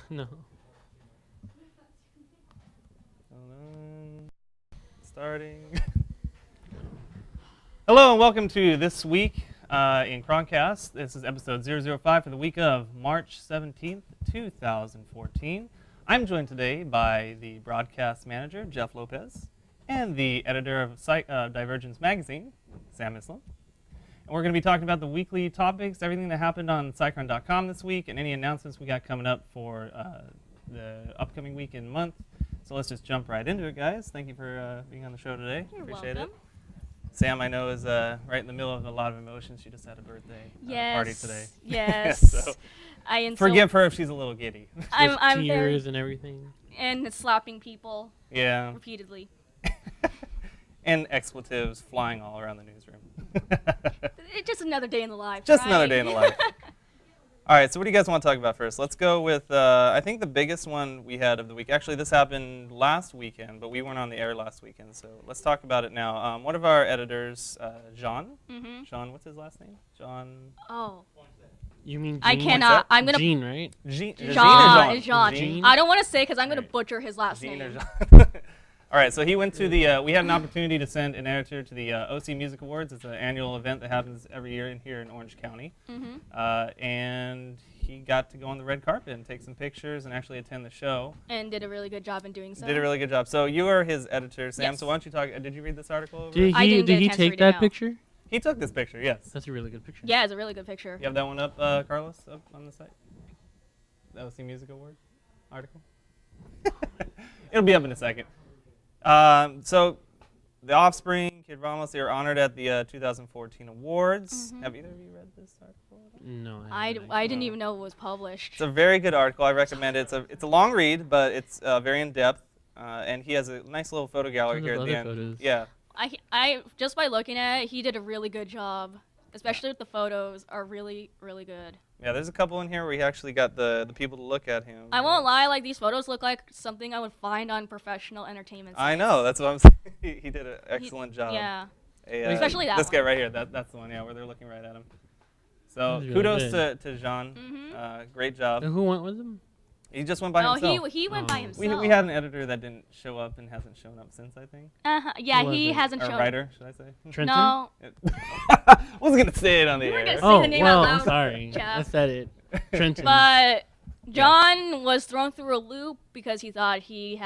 No. Hold on. Starting. Hello and welcome to This Week in Chroncast. This is episode 005 for the week of March 17th, 2014. I'm joined today by the broadcast manager, Jeff Lopez, and the editor of Divergence Magazine, Sam Islam. And we're going to be talking about the weekly topics, everything that happened on Cychron.com this week, and any announcements we got coming up for the upcoming week and month. So let's just jump right into it, guys. Thank you for being on the show today. You're Appreciate welcome. it. Sam, I know, is right in the middle of a lot of emotions. She just had a birthday party today. Yes. So I forgive her if she's a little giddy. I'm Tears very, and everything. and slapping people Yeah. repeatedly. And expletives flying all around the newsroom. It's just another day in the life. Just right? another day in the life. All right, so what do you guys want to talk about first? Let's go with, I think the biggest one we had of the week. Actually, this happened last weekend, but we weren't on the air last weekend, so let's talk about it now. One of our editors, Jean. Mm-hmm. Jean, what's his last name? Jean. Oh. You mean Jean? I cannot. I'm gonna. Jean, right? Jean. Jean. Jean. Jean? I don't want to say because I'm gonna Right. butcher his last Jean or name. Jean. All right, so he went to the, we had an opportunity to send an editor to the OC Music Awards. It's an annual event that happens every year here in Orange County. Mm-hmm. And he got to go on the red carpet and take some pictures and actually attend the show. And did a really good job in doing so. Did a really good job. So you are his editor, Sam. Yes. So why don't you talk, did you read this article? Over? Did I he, didn't did get a he chance to take read it that out. picture? He took this picture, yes. That's a really good picture. Yeah, it's a really good picture. You have that one up, Carlos, up on the site? The OC Music Award article? It'll be up in a second. So The Offspring, Kid Ramos, they were honored at the 2014 awards. Mhm. Have either of you read this article? No, I haven't didn't actually. even know it was published. It's a very good article. I recommend it. It's a long read, but it's very in depth. And he has a nice little photo gallery Tons here of at the other end. photos. Yeah. I just by looking at it, he did a really good job. Especially with the photos are really, really good. Yeah, there's a couple in here where he actually got the people to look at him. I won't lie, like these photos look like something I would find on professional entertainment sites. I know. That's what I'm saying. He did an excellent job. Yeah. Especially that this guy one. right here. That's the one, yeah, where they're looking right at him. So That's really kudos good. to Jean. Mhm. Great job. And who went with him? He just went by Oh, himself. he went by Oh. himself. We had an editor that didn't show up and hasn't shown up since, I think. Yeah, Who was he it? hasn't Or shown. writer, should I say? Trenton? No. Wasn't gonna say it on the You were air. gonna say Oh, the name well, out I'm loud, sorry. Jeff. I said it. Trenton. But John was thrown through a loop because he thought he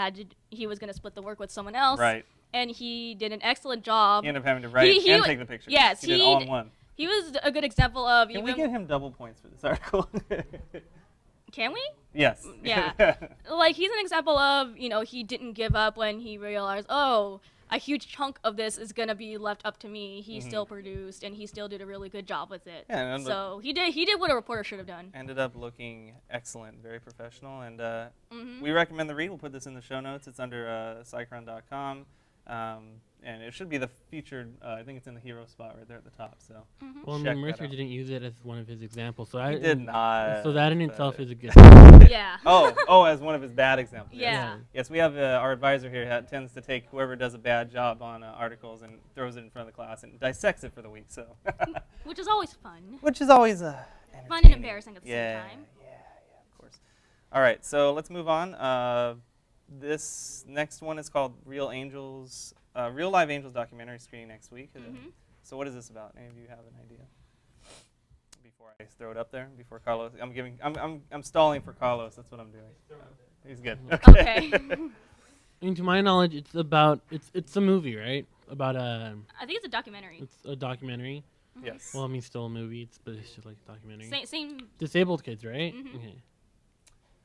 was gonna split the work with someone else. Right. And he did an excellent job. He ended up having to write He and wa- take the pictures. yes, he did he all d- in one. He was a good example of Can even. we get him double points for this article? Can we? Yes. Yeah. Like he's an example of he didn't give up when he realized a huge chunk of this is gonna be left up to me. He still produced and he still did a really good job with it. Yeah, and So he did what a reporter should have done. ended up looking excellent, very professional, and Mhm. we recommend the read. We'll put this in the show notes. It's under Cychron.com, and it should be the featured. I think it's in the hero spot right there at the top. So Well, I check mean, that Mercer out. didn't use it as one of his examples. So He did not. So that in but- itself is a good Yeah. Oh, as one of his bad examples. Yes. Yeah. Yes, we have our advisor here that tends to take whoever does a bad job on articles and throws it in front of the class and dissects it for the week. So, Which is always fun. which is always Fun and entertaining. embarrassing at the Yeah, same time. yeah, of course. All right, so let's move on. This next one is called Real Angels, Real Live Angels documentary screening next week. Mhm. So what is this about? Any of you have an idea? Before I throw it up there, before Carlos, I'm stalling for Carlos. That's what I'm doing. He's good. Okay. I mean, to my knowledge, it's about it's a movie, right? About I think it's a documentary. it's a documentary. Yes. Well, I mean, still a movie, but it's just like a documentary. Same. Disabled kids, right? Mhm. Okay.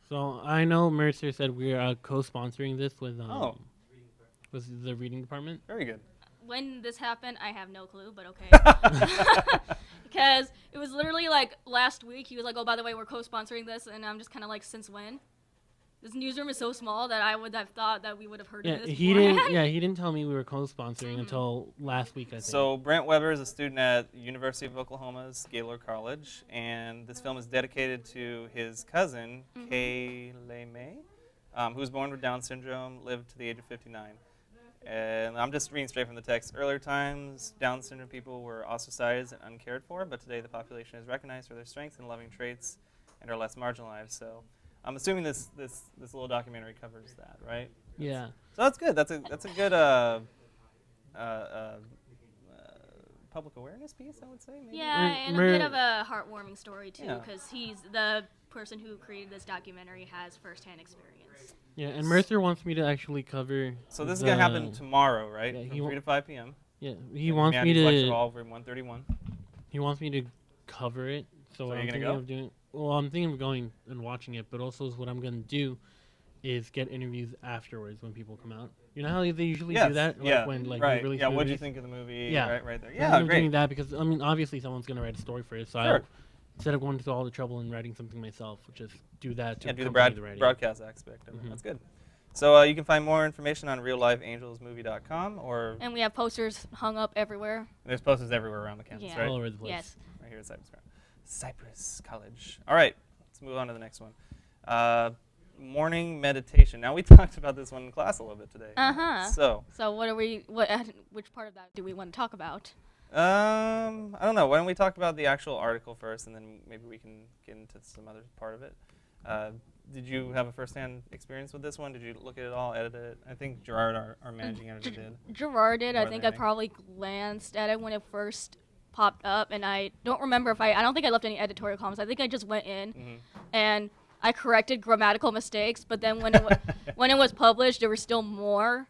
So I know Mercer said we're co-sponsoring this with Oh. with the reading department. Very good. When this happened, I have no clue, but okay. Because it was literally like last week. He was like, "Oh, by the way, we're co-sponsoring this," and I'm just kind of like, "Since when?" This newsroom is so small that I would have thought that we would have heard Yeah, of this. he beforehand. didn't. Yeah, he didn't tell me we were co-sponsoring Mhm. until last week. I think. So Brent Weber is a student at University of Oklahoma's Gaylord College, and this film is dedicated to his cousin, Kay Lei May, who was born with Down syndrome, lived to the age of 59. And I'm just reading straight from the text. Earlier times, Down syndrome people were ostracized and uncared for, but today the population is recognized for their strengths and loving traits and are less marginalized. So I'm assuming this little documentary covers that, right? Yeah. So that's good. That's a good public awareness piece, I would say. Maybe? Yeah, and a bit of a heartwarming story too, Yeah. because he's the person who created this documentary has firsthand experience. Yeah, and Mercer wants me to actually cover. So this is gonna happen the- tomorrow, right? Yeah, From 3 to 5 p.m. Yeah, he wants me Manny's lecture to. hall room 131. He wants me to cover it. So what you're I'm gonna thinking go? of doing. Well, I'm thinking of going and watching it, but also what I'm gonna do is get interviews afterwards when people come out. You know how they usually do that, like yeah, when like right. we release Yeah, what do you movies? think of the movie? Yeah. Right there. So Yeah, I'm great. doing that because I mean, obviously someone's gonna write a story for it, so Sure. instead of going through all the trouble and writing something myself, just do that to Yeah, do the accompany writing. broadcast aspect of it. Mhm. That's good. So you can find more information on reallifeangelsmovie.com, or And we have posters hung up everywhere. there's posters everywhere around the campus, Yeah. right? All over the place. Yes. Right here at Cypress College. All right, let's move on to the next one. Morning meditation. Now we talked about this one in class a little bit today. So So which part of that do we want to talk about? I don't know. Why don't we talk about the actual article first, and then maybe we can get into some other part of it. Did you have a first-hand experience with this one? Did you look at it all, edit it? I think Gerard, our managing editor, did. Gerard did. More I than think I anything. probably glanced at it when it first popped up, and I don't remember if I don't think I left any editorial comments. I think I just went in Mhm. and I corrected grammatical mistakes, but then when when it was published, there were still more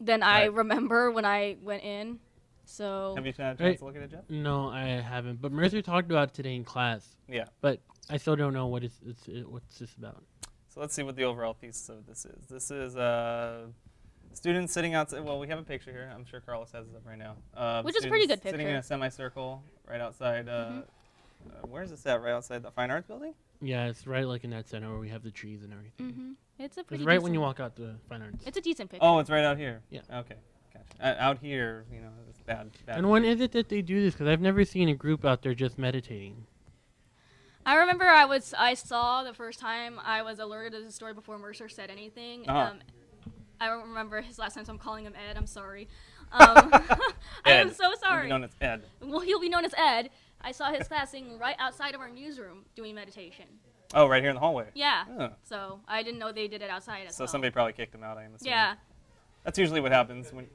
than I Right. remember when I went in. So Have you had a chance Right. to look at it, Jeff? No, I haven't. But Mercer talked about it today in class, Yeah. but I still don't know what's this about. So let's see what the overall thesis of this is. This is students sitting outside. Well, we have a picture here. I'm sure Carlos has it up right now. Which is a pretty Students good Sitting in picture. a semicircle right outside. Where's this at? Right outside the Fine Arts Building? Yeah, it's right like in that center where we have the trees and everything. it's a It's pretty. right when you decent- walk out the Fine Arts. It's a decent picture. Oh, it's right out here. Yeah. Okay. Gotcha. Out here, it's bad. And when is it that they do this? Because I've never seen a group out there just meditating. I remember I saw the first time I was alerted to the story before Mercer said anything. Uh-huh. I don't remember his last name, so I'm calling him Ed. I'm sorry. I am Ed. so You'll sorry. be known as Ed. Well, he'll be known as Ed. I saw his class sitting right outside of our newsroom doing meditation. Oh, right here in the hallway. Yeah. Oh. So I didn't know they did it outside as So well. somebody probably kicked him out, I'm assuming. Yeah. That's usually what happens when.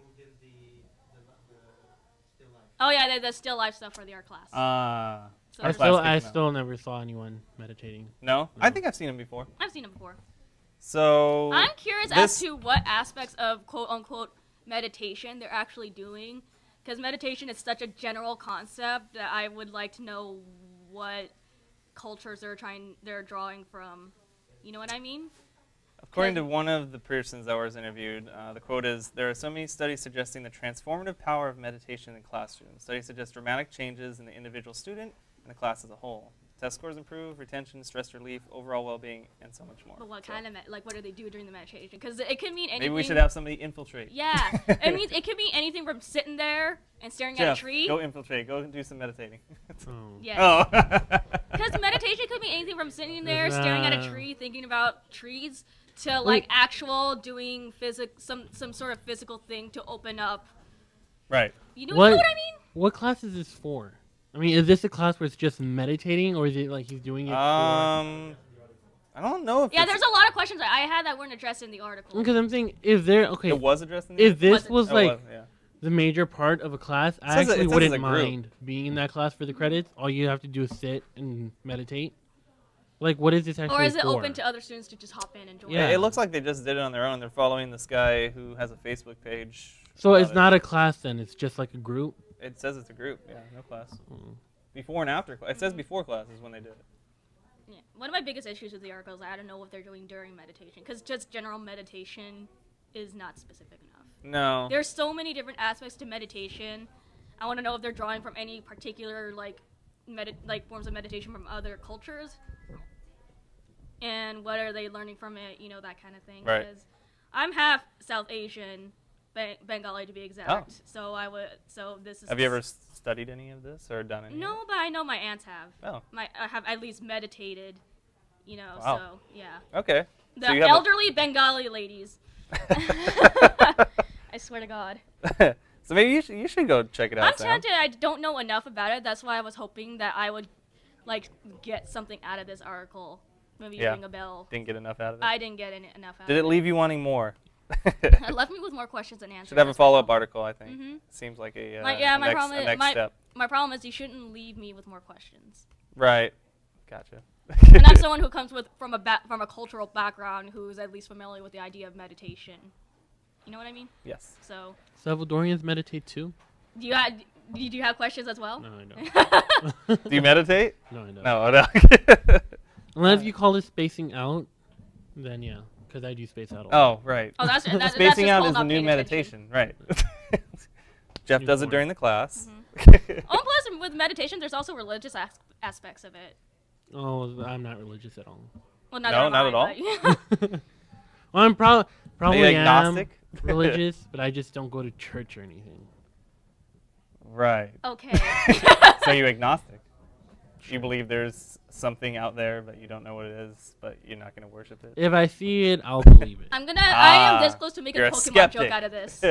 Oh yeah, the still life stuff for the art class. Uh, So I there's- class kicked I him out. still never saw anyone meditating. no? I think I've seen him before. I've seen him before. So. I'm curious this- as to what aspects of quote unquote meditation they're actually doing, because meditation is such a general concept that I would like to know what cultures they're drawing from. You know what I mean? According to one of the persons that was interviewed, the quote is, "There are so many studies suggesting the transformative power of meditation in classrooms. Studies suggest dramatic changes in the individual student and the class as a whole. Test scores improve, retention, stress relief, overall well-being, and so much more." But what So kind of what do they do during the meditation? Because it could mean anything. maybe we should have somebody infiltrate. Yeah, it could be anything from sitting there and staring at a Jeff, tree. go infiltrate. Go and do some meditating. Oh. Yeah. Oh. Because meditation could be anything from sitting there staring at a tree, thinking about trees, to Wait. like actual doing some sort of physical thing to open up. Right. You know what I mean? What class is this for? I mean, is this a class where it's just meditating, or is it like he's doing it I don't know if Yeah, it's- there's a lot of questions that I had that weren't addressed in the article. Because I'm saying, if there, okay, it was addressed in if this Was it? was Oh, like was, yeah. the major part of a class, I says it- actually it says wouldn't it's a group. mind being in that class for the credits. All you have to do is sit and meditate. Like, what is this actually Or is it for? open to other students to just hop in and join? Yeah. It looks like they just did it on their own. They're following this guy who has a Facebook page. So about it's it. not a class then, it's just like a group? It says it's a group. Yeah, no class. Mm. Before and after. It says before class is when they did it. Yeah. One of my biggest issues with the article is I don't know what they're doing during meditation, because just general meditation is not specific enough. No. There's so many different aspects to meditation. I want to know if they're drawing from any particular forms of meditation from other cultures, and what are they learning from it? You know, that kind of thing. Right. 'Cause I'm half South Asian, Bengali to be exact. So this is. Have you ever studied any of this or done any? No, but I know my aunts have. Oh. I have at least meditated. You know, Wow. so yeah. Okay. The So you have elderly Bengali ladies. I swear to God. So maybe you should go check it out. I'm Sam. tempted. I don't know enough about it. That's why I was hoping that I would, get something out of this article maybe Yeah. ring a bell. Didn't get enough out of it. I didn't get enough out Did of it leave you wanting more? It left me with more questions than answers. Should have a as well. follow-up article, I think. Mhm. Seems like a, My a next, problem a is- next step. My problem is you shouldn't leave me with more questions. Right. Gotcha. And I'm someone who comes from a cultural background who's at least familiar with the idea of meditation. You know what I mean? Yes. So, Salvadorians meditate too? do you have questions as well? No, I don't. Do you meditate? No, I don't. No. No. Unless you call it spacing out, then yeah, because I do space out a lot. Oh, right. Oh, that's Spacing just out called is the not new paying attention. meditation, right? Jeff New does it form. during the class. Oh, plus with meditation, there's also religious aspects of it. Oh, I'm not religious at all. Well, No, neither not am at I, but- Well, I'm Are probably you am agnostic? religious, but I just don't go to church or anything. Right. Okay. So you agnostic? You believe there's something out there, but you don't know what it is, but you're not going to worship it? If I see it, I'll believe it. I am Ah, this close to making you're a a Pokemon skeptic. joke out of this.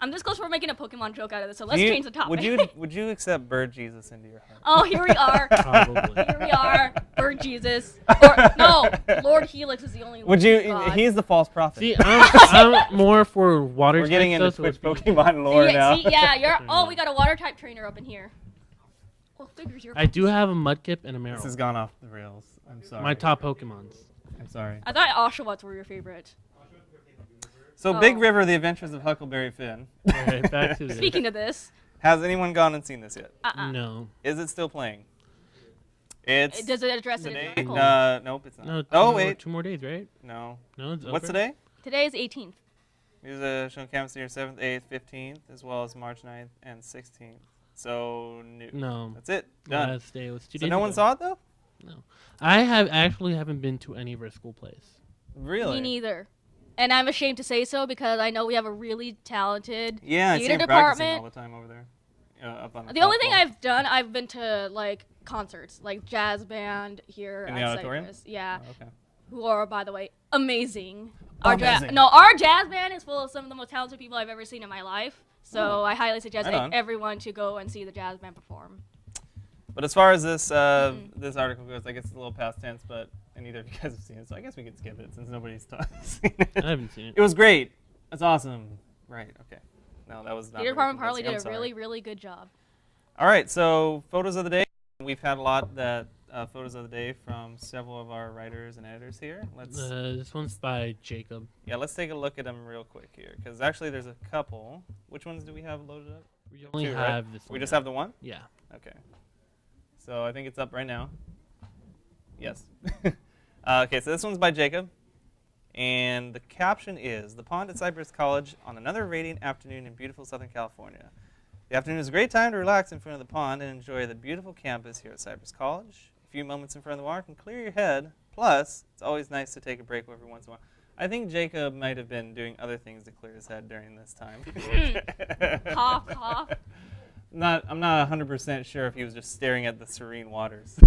I'm this close for making a Pokemon joke out of this, so let's Do you- change the topic. Would you accept Bird Jesus into your heart? Oh, here we are. Probably. Here we are. Bird Jesus. Or, no, Lord Helix is the only Would you? God. He's the false prophet. See, I'm more for water. We're getting type into stuff, so Twitch it'd be- Pokemon lore now. Oh, we got a water type trainer up in here. Well, figures you're. I do have a Mudkip and a Meryl. This has gone off the rails. I'm sorry. My top Pokemons. I'm sorry. I thought Oshawotts were your favorite. So Oh. Big River: The Adventures of Huckleberry Finn. Alright, back to this. Speaking of this, Has anyone gone and seen this yet? No. Is it still playing? It's does it address it in today. the article? Nope, it's not. No. Oh two- wait, 2 more days, right? no. No. It's What's over? today? Today is 18th. These shown campus here 7th, 8th, 15th, as well as March 9th and 16th. So new. No. That's it. Done. Last day was 2 So days no one ago. saw it though? No. I haven't been to any of our school plays. Really? Me neither. And I'm ashamed to say so because I know we have a really talented Yeah, I see theater him practicing all department. the time over there. Up on The top only thing floor. I've been to like concerts, like jazz band here In at the auditorium? Cypress. Yeah, Oh, okay. who are by the way amazing. Amazing. Our jazz band is full of some of the most talented people I've ever seen in my life. So Oh. I highly suggest Right on. everyone to go and see the jazz band perform. But as far as this this article goes, I guess it's a little past tense, but and neither of you guys have seen it, so I guess we could skip it since nobody's seen it. I haven't seen it. It was great. That's awesome. Right. Okay. No, that was not. Theater very department probably convincing. did I'm a sorry. really, really good job. All right. So photos of the day. We've had a lot that photos of the day from several of our writers and editors here. Let's This one's by Jacob. let's take a look at them real quick here, because actually there's a couple. Which ones do we have loaded up? We only Two, right? have this one. We just have the one. Yeah. Okay. So I think it's up right now. Yes. Okay, so this one's by Jacob. And the caption is, "The pond at Cypress College on another radiant afternoon in beautiful Southern California. The afternoon is a great time to relax in front of the pond and enjoy the beautiful campus here at Cypress College. A few moments in front of the water can clear your head. Plus, it's always nice to take a break every once in a while." I think Jacob might have been doing other things to clear his head during this time. Cough, cough. I'm not 100% sure if he was just staring at the serene waters.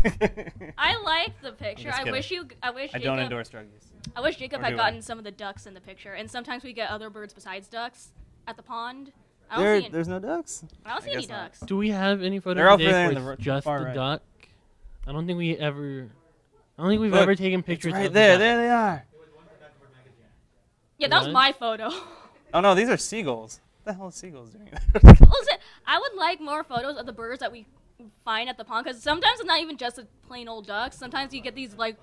I like the picture. just I kidding. wish I don't endorse drug use. I wish Jacob Or had do gotten I? some of the ducks in the picture. And sometimes we get other birds besides ducks at the pond. I don't see There's no ducks? I don't see any guess not. ducks. Do we have any photos They're over today there where in the it's just far the right. duck? I don't think we've Look, ever taken pictures right of there. the duck. There they are. Yeah, that was What? my photo. Oh, no, these are seagulls. What the hell is seagulls doing? Listen, I would like more photos of the birds that we find at the pond because sometimes it's not even just the plain old ducks. Sometimes you get these like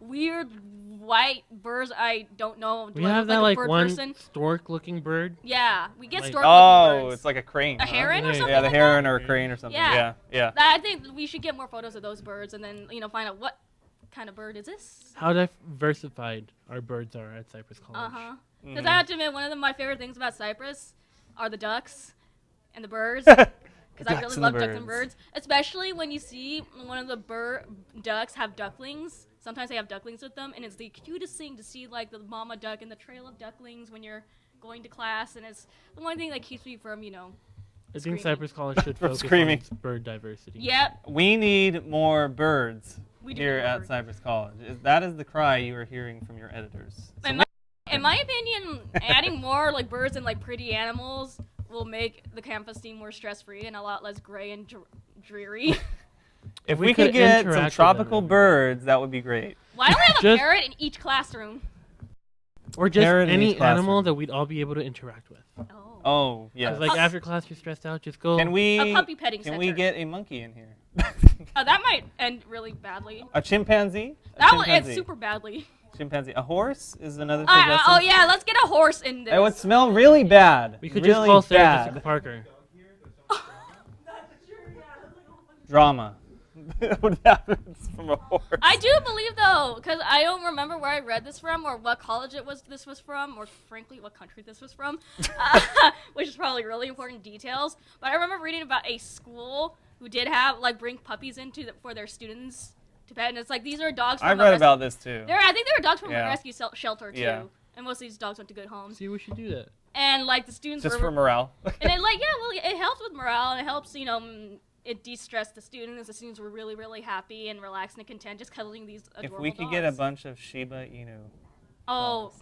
weird white birds. I don't know. We Do I have look that like like a bird one person? stork-looking bird. Yeah, we get Like- stork looking Oh, birds. it's like a crane. A heron or Yeah, something Yeah, the like heron that? or a crane or something. Yeah. Yeah. I think we should get more photos of those birds and then find out what kind of bird is this. How diversified our birds are at Cypress College. Because Mhm. I have to admit, one of my favorite things about Cyprus are the ducks and the birds. Because I Ducks really and love the ducks and birds. birds. Especially when you see one of the ducks have ducklings. Sometimes they have ducklings with them, and it's the cutest thing to see, like, the mama duck and the trail of ducklings when you're going to class, and it's the one thing that keeps me from, I think screaming. Cypress College should From focus screaming. on its bird diversity. Yep, We need more birds we do. here need at birds. Cypress College. That is the cry you are hearing from your editors. So In my opinion, adding more, like, birds and, like, pretty animals will make the campus seem more stress-free and a lot less gray and dreary. If We we could could get interact some with tropical them. birds, that would be great. Why don't we have a Just- parrot in each classroom? Or just Parrot in any each classroom. animal that we'd all be able to interact with. Oh. Oh, yes. 'Cause, like after class, you're stressed out. Just go. Can we? A puppy petting Can center. we get a monkey in here? Oh, that might end really badly. A chimpanzee? A That will end chimpanzee. super badly. Chimpanzee. A horse is another suggestion. Oh yeah, let's get a horse in this. It would smell really bad. We could really just call Sarah bad. Jessica Parker. Drama. What happens from a horse? I do believe though, because I don't remember where I read this from or what college this was from, or frankly what country this was from, which is probably really important details. But I remember reading about a school who did have bring puppies for their students to pet, and it's like these are dogs. From I read about this too. I think there were dogs from Yeah. a rescue shelter too, Yeah. and most of these dogs went to good homes. See, we should do that. And the students Just were for morale. and it helps with morale, and it helps, it de-stressed the students. The students were really, really happy and relaxed and content just cuddling these adorable If we could get a dogs. bunch of Shiba Inu. Oh.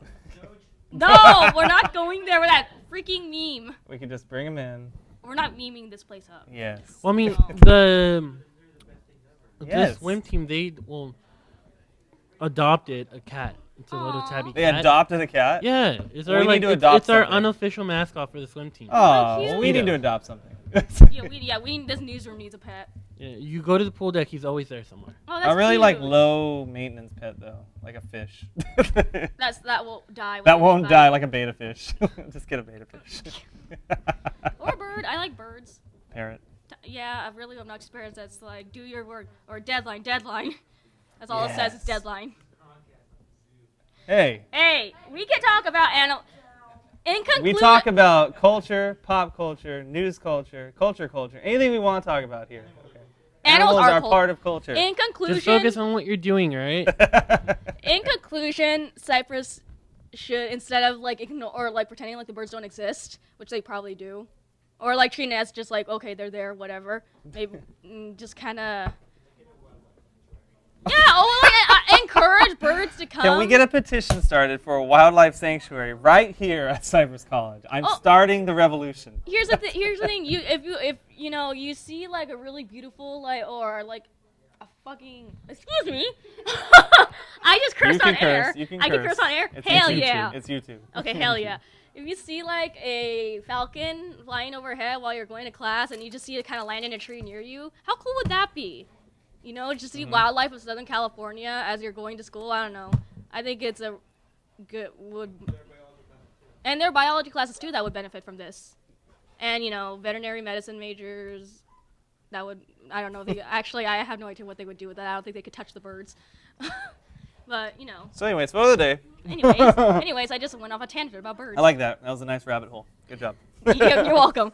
No, we're not going there with that freaking meme. We could just bring them in. We're not memeing this place up. Yes. Well, I mean, No. Yes. the swim team, they adopted a cat. It's a little Aw. tabby They cat. adopted a cat? Yeah, it's We our need to it's adopt our something. unofficial mascot for the swim team. Oh, cute. well, we need to adopt something. This newsroom needs a pet. Yeah, you go to the pool deck, he's always there somewhere. Oh, that's I really cute. like low maintenance pet though, like a fish. That will die. That won't die like a beta fish. Just get a beta fish. Or a bird. I like birds. Parrot. Yeah, I really obnoxious parents that's like, do your work, or deadline. That's all it says, Yes. it's deadline. Hey, Hey, we can talk about animal. In conclusion, we talk about culture, pop culture, news culture, culture, anything we want to talk about here. Okay. Animals are are part of culture. In conclusion, Just focus on what you're doing, all right? in conclusion, Cypress should, instead of ignore or pretending like the birds don't exist, which they probably do, or treating it as just okay, they're there, whatever. Maybe just kind of. Yeah, encourage birds to come. Can we get a petition started for a wildlife sanctuary right here at Cypress College? I'm starting the revolution. Here's the thing. If you see a really beautiful or a fucking, excuse me. I just cursed on air. You can I can curse on air. It's Hell YouTube. yeah. It's YouTube. Okay, hell yeah. If you see a falcon flying overhead while you're going to class and you just see it kind of land in a tree near you, how cool would that be? Just see wildlife of Southern California as you're going to school. I don't know. I think it's a good and there are biology classes too that would benefit from this, and veterinary medicine majors that would. I don't know. Actually, I have no idea what they would do with that. I don't think they could touch the birds. But So anyways, photo of the day. anyways, I just went off a tangent about birds. I like that. That was a nice rabbit hole. Good job. You're welcome.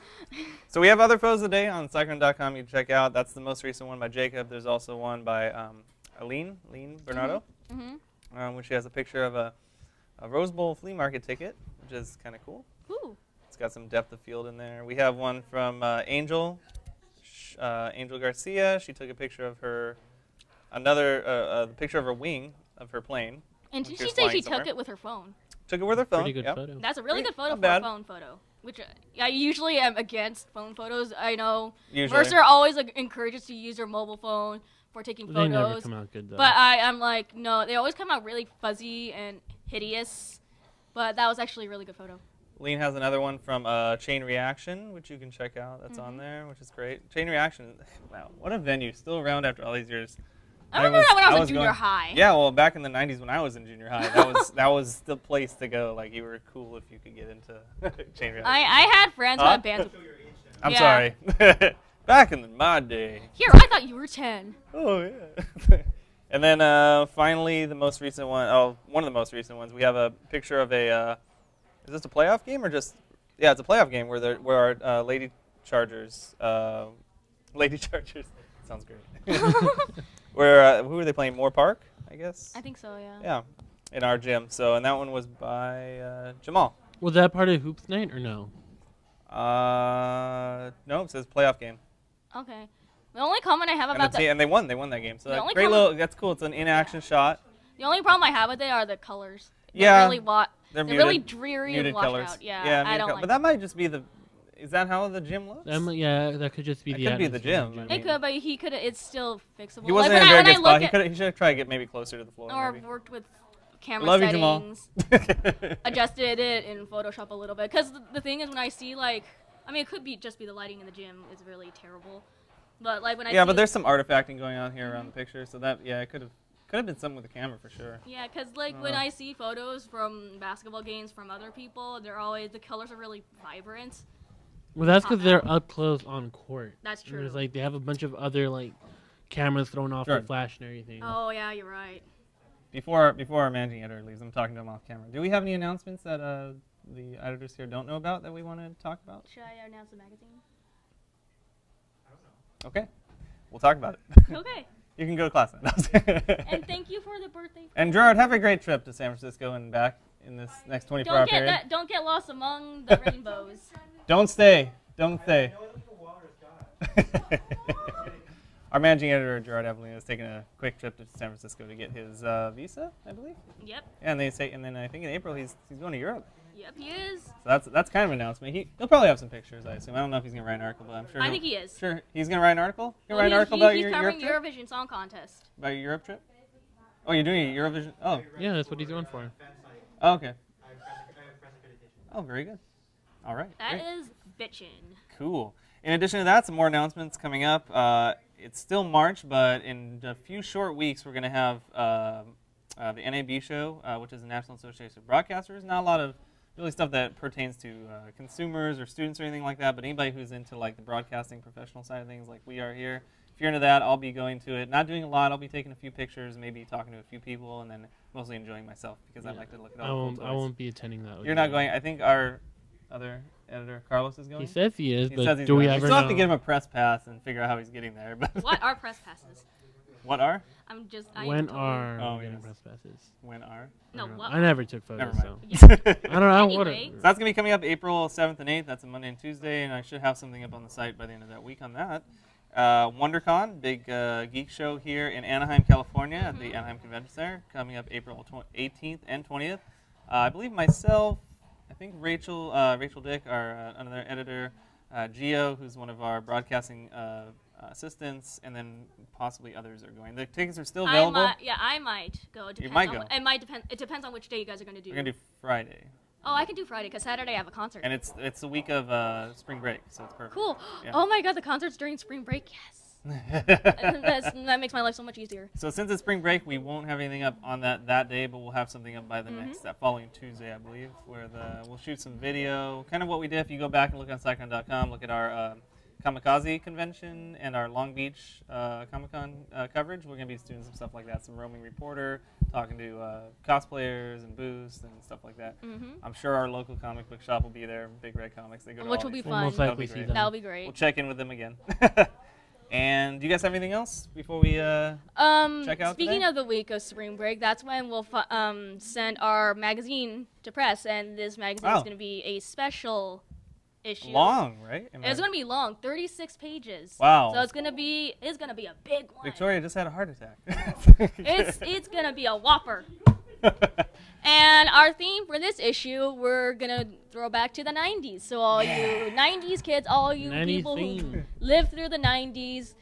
So we have other photos of the day on Cychron.com. You can check out. That's the most recent one by Jacob. There's also one by Aline Bernardo, which she has a picture of a Rose Bowl flea market ticket, which is kind of cool. Ooh. It's got some depth of field in there. We have one from Angel Garcia. She took a picture of her, the picture of her wing of her plane. And when did she was say flying she somewhere. took it with her phone? Took it with her phone. Pretty good yep. photo. That's a really good photo Not for bad. a phone photo. Which I usually am against phone photos. I know Usually. Mercer always encourages to use your mobile phone for taking They photos. never come out good, though. But I'm like, no, they always come out really fuzzy and hideous. But that was actually a really good photo. Lean has another one from Chain Reaction, which you can check out. That's on there, which is great. Chain Reaction, wow, what a venue. Still around after all these years. I remember that when I was in junior going- high. Yeah, well, back in the 90s when I was in junior high, that was the place to go. Like, you were cool if you could get into Chain Reaction. I had friends who had bands. I'm Yeah. sorry. Back in my day. Here, I thought you were 10. Oh, yeah. And then finally, the most recent one, one of the most recent ones, we have a picture of a, is this a playoff game or just, yeah, it's a playoff game where our Lady Chargers, sounds great. Where, who were they playing? Moore Park, I guess? I think so, yeah. Yeah, in our gym. So, and that one was by Jamal. Was that part of Hoops Night or no? No, it says playoff game. Okay. The only comment I have And, about and they won that game. So The that only great comment- little, that's cool. It's an in-action shot. the only problem I have with it are the colors. Yeah, They're They're really muted, dreary muted and washed colors. out. Yeah, yeah, I don't like but that might just be the Is that how the gym looks? Yeah, that could just be It the could be the atmosphere gym. in I It mean- could, but he could. It's still fixable. He wasn't like, in a very when good I spot. look He should have tried to get maybe closer to the floor. or maybe. worked with camera Love you, Jamal. settings, adjusted it in Photoshop a little bit. Because the thing is, when I see like, I mean, it could be just be the lighting in the gym is really terrible, but like when I Yeah, see, but there's some artifacting going on here around the picture, so that it could have been something with the camera for sure. yeah, because like when I see photos from basketball games from other people, they're always the colors are really vibrant. Well, that's because Pop they're out. up close on court. That's And there's true. like they have a bunch of other like cameras thrown off Sure. the flash and everything. Oh yeah, you're right. Before our managing editor leaves, I'm talking to him off camera. Do we have any announcements that the editors here don't know about that we want to talk about? Should I announce the magazine? Okay, we'll talk about it. Okay. You can go to class now. And thank you for the birthday. And Gerard, have a great trip to San Francisco and back in this next 24-hour period. Don't get lost among the rainbows. Don't stay. Don't stay. Our managing editor, Gerard Evelyn, is taking a quick trip to San Francisco to get his visa, I believe. Yep. And then I think in April he's going to Europe. Yep, he is. So that's kind of an announcement. He'll probably have some pictures, I assume. I don't know if he's gonna write an article, but I'm sure. I think he is. Sure, he's gonna write an article. He'll Well, write an article about your he's Europe covering trip. Eurovision Song Contest. About your Europe trip. Oh, you're doing a Eurovision. Oh, Yeah, that's what he's going for. oh okay. Oh, very good. All right. That great. is bitchin'. Cool. In addition to that, some more announcements coming up. It's still March, but in a few short weeks, we're going to have the NAB show, which is the National Association of Broadcasters. Not a lot of really stuff that pertains to consumers or students or anything like that, but anybody who's into like the broadcasting professional side of things, like we are here. If you're into that, I'll be going to it. Not doing a lot. I'll be taking a few pictures, maybe talking to a few people, and then mostly enjoying myself because I like to look at all the I won't be attending that. with You're you. not going. I think our other editor, Carlos, is going. He says he is, He but says he's do we going. ever still know? have to give him a press pass and figure out how he's getting there. But What are press passes? What are? I When am totally- are Oh, we getting yes. press passes? When are? No, I don't know. what? I never took Never photos, mind. so Yeah. I don't know. What? Anyway. So that's going to be coming up April 7th and 8th. That's a Monday and Tuesday, and I should have something up on the site by the end of that week on that. WonderCon, big geek show here in Anaheim, California at the Anaheim Convention Center, coming up April 18th and 20th. I believe myself, I think Rachel Dick, our another editor, Gio, who's one of our broadcasting assistants, and then possibly others are going. The tickets are still available. I might go. It depends might on go. It might depend. It depends on which day you guys are going to do. We're going to do Friday. Oh, I can do Friday because Saturday I have a concert. And it's the week of spring break, so it's perfect. Cool. Yeah. Oh my god, the concert's during spring break. Yes. That makes my life so much easier. So since it's spring break, we won't have anything up on that day, but we'll have something up by the that following Tuesday, I believe, where we'll shoot some video, kind of what we did. If you go back and look on Cychron.com, look at our Kamikaze convention and our Long Beach Comic-Con coverage. We're going to be doing some stuff like that, some roaming reporter, talking to cosplayers and booths and stuff like that. I'm sure our local comic book shop will be there, Big Red Comics. They go to Which all will be these We'll fun. most That'll likely be see great. them. That'll be great. We'll check in with them again. And do you guys have anything else before we check out Speaking today? of the week of spring break, that's when we'll send our magazine to press, and this magazine is Wow. going to be a special issue. Long, right? It's going to be long, 36 pages. Wow. So it's going to be a big one. Victoria just had a heart attack. It's going to be a whopper. And our theme for this issue, we're going to throw back to the 90s. So all you 90s kids, all you 90s people who theme. lived through the 90s,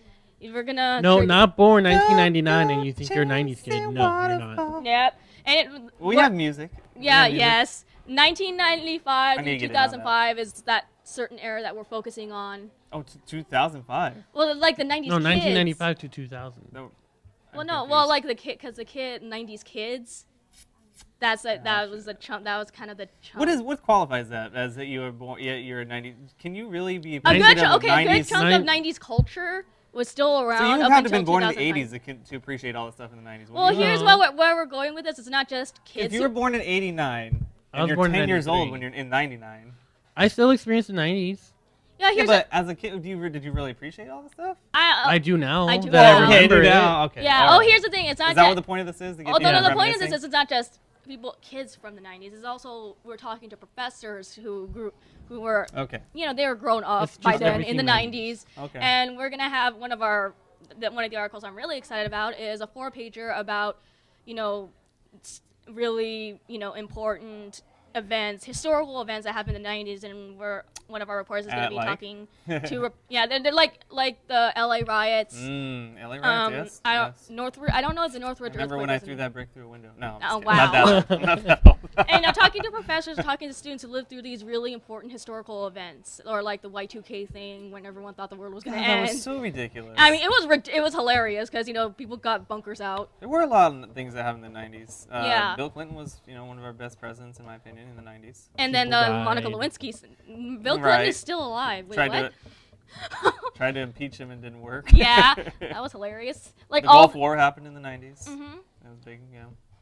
we're going to... No, not born 1999, and you think you're a 90s kid. No, you're not. Yep. And We have music. Yeah, We have music. yes. 1995 I need to to get in on 2005 is that certain era that we're focusing on. Oh, 2005. Well, like the 90s No, kids. 1995 to 2000. No. Well, I'm no, confused. well, like the kid, because the 90s kids. That was the chunk. That was kind of the chunk. What qualifies that as that you were born? Yeah, you're a 90s. Can you really be? a painted good as chunk? Okay, a good 90s? chunk of 90s culture was still around. So you up had to have been until born in the 2005. 80s to appreciate all the stuff in the 90s. Well, wouldn't you? here's where we're going with this. It's not just kids. if you were born in '89 I and was you're born in 10 years old 93. when you're in '99. I still experience the 90s. yeah, Yeah, here's but as a kid, did you really appreciate all the stuff? I do now. I do that I now. Okay, remember do it. now. Okay. yeah. all Oh, right. here's the thing. It's not Is that ju- what the point of this is? To get Oh, no, you the point of reminiscing? this is it's not just kids from the 90s. It's also we're talking to professors who were, Okay. they were grown up It's by just then in the everything 90s. Okay. And we're going to have one of the articles I'm really excited about is a 4-pager about, really, important events, historical events that happened in the 90s, and one of our reporters is going to be talking to. They're like the LA riots. LA riots, yes. I don't know if the Northwood. Remember when I threw that brick through a window? No. Oh, wow. Not that old. And I'm talking to professors, talking to students who lived through these really important historical events, or like the Y2K thing when everyone thought the world was going to end. That was so ridiculous. I mean, it was hilarious because people got bunkers out. There were a lot of things that happened in the 90s. Yeah. Bill Clinton was, one of our best presidents in my opinion in the 90s. And then Monica Lewinsky. Bill Clinton is still alive. Wait, Tried to impeach him and didn't work. Yeah, that was hilarious. Like the Gulf War happened in the 90s. Mm-hmm. That was big,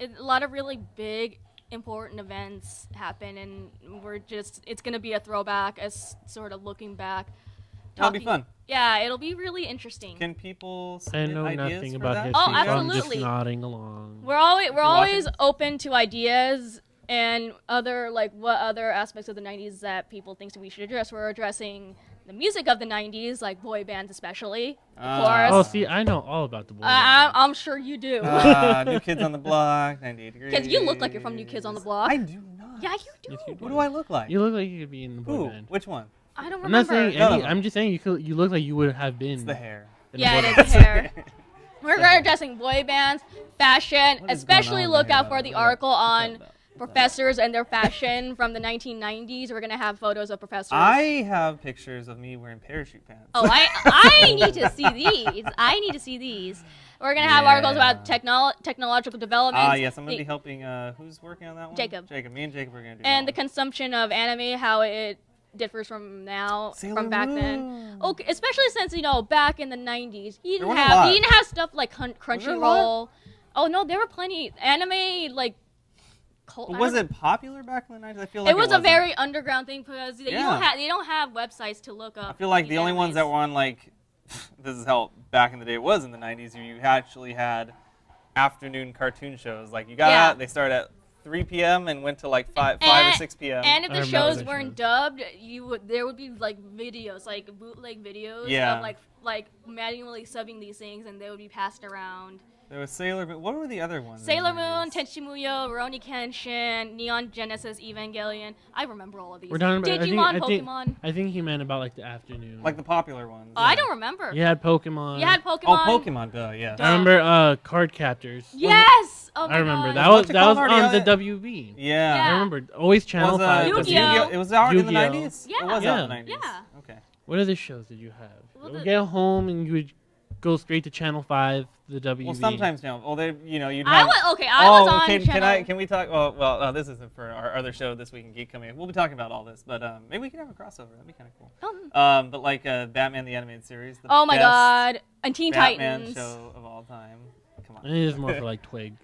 A lot of really big, important events happen, and it's going to be a throwback as sort of looking back. That'll be fun. Yeah, it'll be really interesting. Can people I know ideas nothing for about that? history, Oh, absolutely. so I'm just nodding along. We're always open to ideas and what other aspects of the 90s that people think we should address. We're addressing the music of the 90s, like boy bands especially, of course. Oh, see, I know all about the boy bands. I'm sure you do. New Kids on the Block, 98 Degrees. Kids, you look like you're from New Kids on the Block. I do not. Yeah, you do. Yes, you do. What do I look like? You look like you could be in the boy band. Which one? I don't I'm not remember. saying I'm just saying you look like you would have been. It's the hair. Yeah, it is hair. We're addressing boy bands, fashion, What is especially going on look there? out for the article on What's professors and their fashion from the 1990s. We're going to have photos of professors. I have pictures of me wearing parachute pants. Oh, I need to see these. We're going to have articles about technological developments. Yes, I'm going to be helping, who's working on that one? Jacob. Me and Jacob are going to do And that the consumption of anime, how it differs from now, from back then. Okay, especially since, back in the 90s, you didn't have stuff like Crunchyroll. Oh, no, there were plenty. Anime, was it popular back in the 90s? I feel like it was a very underground thing because they don't have websites to look up. I feel like the only ones that were on this is how back in the day it was in the 90s. You actually had afternoon cartoon shows. Like you got out, they started at 3 p.m. and went to 5 or 6 p.m. And if the shows weren't dubbed, there would be videos, bootleg videos of manually subbing these things, and they would be passed around. There was Sailor Moon. What were the other ones? Sailor Moon, Tenchi Muyo, Rurouni Kenshin, Neon Genesis Evangelion. I remember all of these. We're talking about Digimon, Pokemon. I think he meant about the afternoon. Like the popular ones. Oh, I don't remember. You had Pokemon. You had Pokemon. Oh, Pokemon, yeah. I remember Card Captors. Yes! Oh my I remember. God. That was on the WB. Yeah. I remember. Always Channel 5. Yu-Gi-Oh! It was out in the 90s? Yeah. It was out in the 90s. Yeah. Okay. What other shows did you have? Well, You would get home and you would go straight to Channel 5, the WB. Well, sometimes no. Well, you'd have. I was on channel. Can we talk? Oh, well, this isn't for our other show, This Week in Geek, coming up. We'll be talking about all this, but maybe we can have a crossover. That'd be kind of cool. But Batman the Animated Series. The Oh my best God! And Teen Batman Titans. show of all time. Come on. It is more for Twig.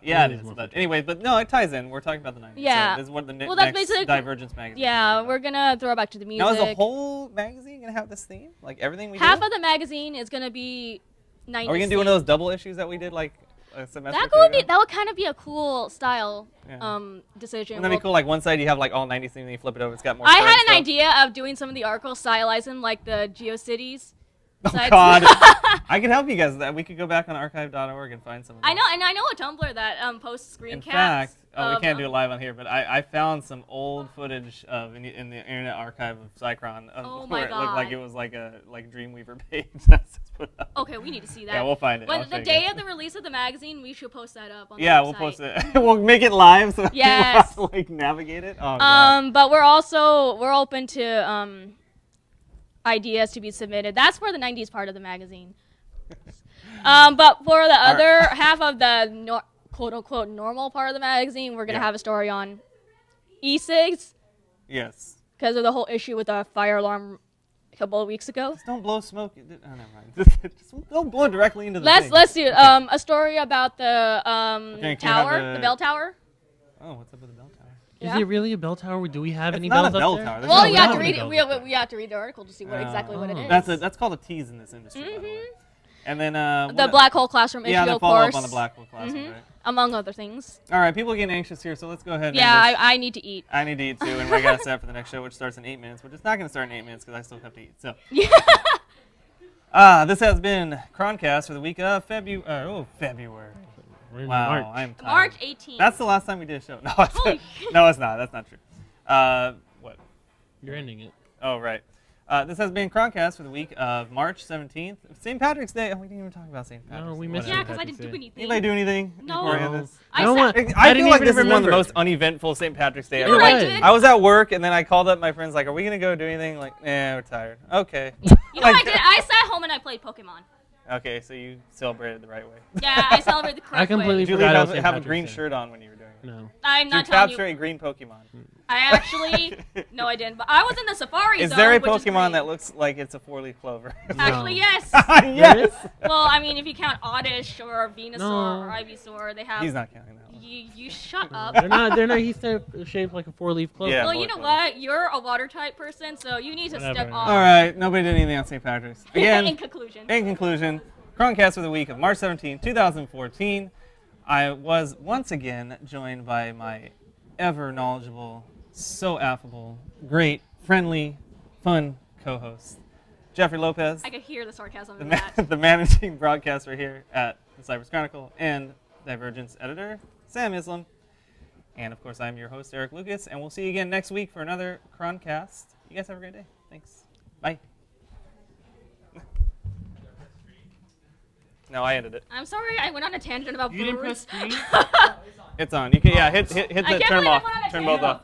Yeah, it is. But anyway, no, it ties in. We're talking about the 90s. Yeah. So this is what the That's next basically Divergence magazine. Yeah, we're gonna throw back to the music. Now, is the whole magazine gonna have this theme? Like everything we do? Half of the magazine is gonna be 90s. Are we gonna do one of those double issues that we did a semester? That would kind of be a cool style decision. Wouldn't that be cool? Like one side you have all 90s theme, and you flip it over, it's got more. I had an stuff. idea of doing some of the articles stylizing like the GeoCities. Oh God! I can help you guys with that. We could go back on archive.org and find some of them. I know a Tumblr that posts screencasts. In fact, we can't do it live on here, but I found some old footage in the Internet Archive of Cychron where it looked like it was like a Dreamweaver page. That's put up. Okay, we need to see that. Yeah, we'll find it. When the day of the release of the magazine, we should post that up on the website. we'll post it. We'll make it live so people have to navigate it. Oh, God. But we're open to ideas to be submitted. That's for the 90s part of the magazine. But for the other half of the quote-unquote normal part of the magazine, we're going to have a story on e-cigs. Yes. Because of the whole issue with the fire alarm a couple of weeks ago. Just don't blow smoke. Oh, never mind. Just don't blow directly into the thing. Let's do a story about the tower, the bell tower. Oh, what's up with the bell tower? Is it really a bell tower? Do we have any bells bells up there? Tower. Well, you have to read it. We have to read the article to see exactly what it is. That's called a tease in this industry, by the way. And then the Black Hole Classroom issue, the of follow course. up on the Black Hole Classroom, right? Among other things. All right, people are getting anxious here, so let's go ahead. Yeah, I need to eat. I need to eat too, and we got to set for the next show, which starts in 8 minutes. Which is not going to start in 8 minutes because I still have to eat. So. This has been Chroncast for the week of February. We're in Wow, March. I'm tired. March 18th. That's the last time we did a show. No, Holy no, it's not. That's not true. What? You're ending it. Oh, right. This has been Chroncast for the week of March 17th. St. Patrick's Day. Oh, we didn't even talk about St. Patrick's No, we Day. missed Yeah, St. because I Patrick's didn't do Day. anything. Anybody do anything? No. beforehand this? I No said- one. I didn't feel like even this is one of remember. the most uneventful St. Patrick's Day You ever. know what I Right. did? I was at work, and then I called up my friends, like, are we going to go do anything? Like, we're tired. Okay. You know what I did? I sat home and I played Pokemon. Okay, so you celebrated the right way. Yeah, I celebrated the correct I completely way. Did you forgot have it was St. a Patrick's green Day. shirt on when you were doing it? No. I'm Did you not telling capture you. a green Pokemon? I actually, no, I didn't. But I was in the Safari Is Zone. there a which is Pokemon great. that looks like it's a 4-leaf clover? Actually, No. yes. Yes! Well, I mean, if you count Oddish or Venusaur No. or Ivysaur, they have. He's not counting that one. You shut up. They're not. They're not. He's shaped like a 4-leaf clover. Yeah. Well, more you know so. what? You're a water type person, so you need to Whatever. step off. All right, nobody did anything on St. Patrick's. Again, In conclusion. in conclusion, Chroncast for the week of March 17, 2014. I was once again joined by my ever knowledgeable, so affable, great, friendly, fun co-host, Jeffrey Lopez, I could hear the sarcasm in that. the managing broadcaster here at the Cypress Chronicle, and Divergence editor, Sam Islam. And of course, I'm your host, Eric Lucas, and we'll see you again next week for another Chroncast. You guys have a great day. Thanks. Bye. No, I ended it. I'm sorry, I went on a tangent about You didn't press brewers. screen? It's on. You can hit I the can't turn believe I off. went on a Turn tangent both about off.